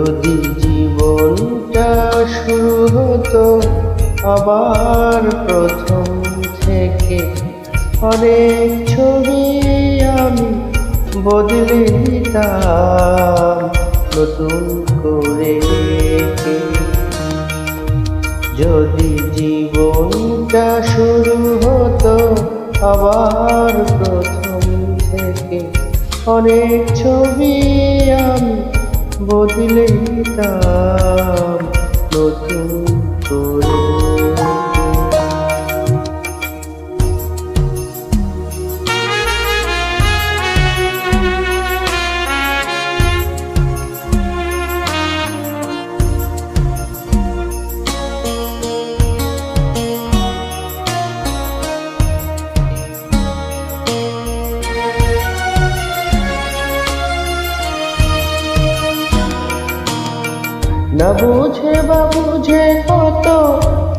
যদি জীবনটা শুরু হতো আবার প্রথম থেকে, অনেক ছবি আমি বদলে দিতাম নতুন করে। যদি জীবনটা শুরু হতো আবার প্রথম থেকে, অনেক ছবি আমি বদলে দিতাম নতুন করে। না বুঝে বা বুঝে কত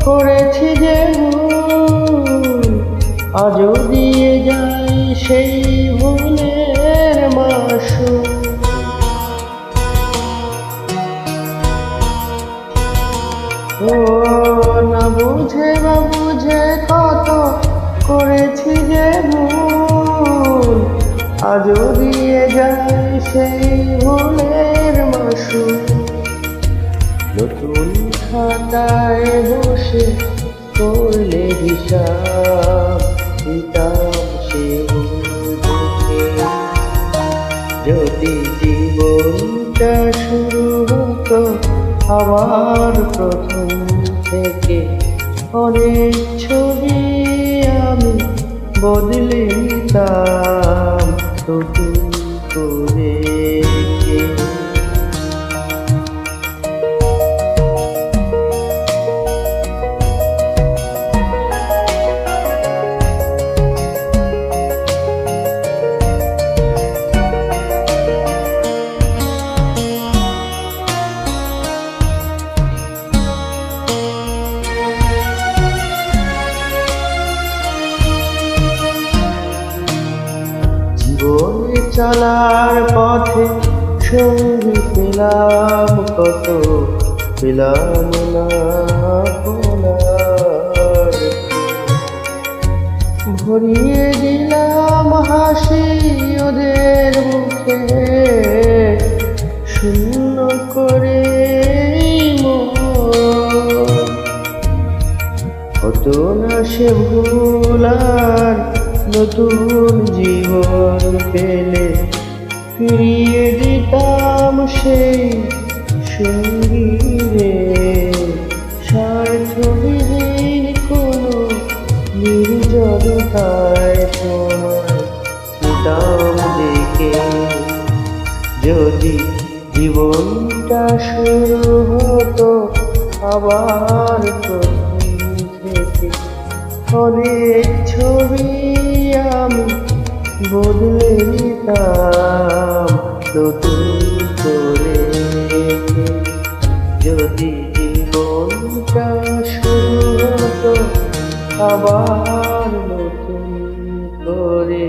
করেছি যে ভুল, আজও দিয়ে যাই সেই ভুলের মাসুল। ও না বুঝে বা বুঝে কত করেছি যে ভুল, আজও দিয়ে যাই সেই ভুলের মাসুল। নতুন খাতায় বসে করলে হিসাব দিতাম সে ভুলকে। যদি জীবনটা শুরু হতো আবার প্রথম থেকে, অনেক ছবি আমি বদলে দিতাম নতুন করে। জীবনে চলার পথে সঙ্গী পেলাম কত, পেলাম না বলার। ভরিয়ে দিলাম হাসি ওদের মুখে, শূন্য করে হতো না সে ভুল আর নতুন জীবন পেলে ফিরিয়ে দিতাম সেই সঙ্গীরে। স্বার্থবিহীন কোনো নির্জনতায় তোমায় দিতাম ডেকে। যদি জীবনটা শুরু হতো আবার প্রথম থেকে, অনেক ছবি আমি বদলে দিতাম নতুন করে। যদি জীবনটা শুরু হতো আবার নতুন করে,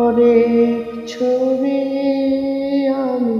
অনেক ছবি আমি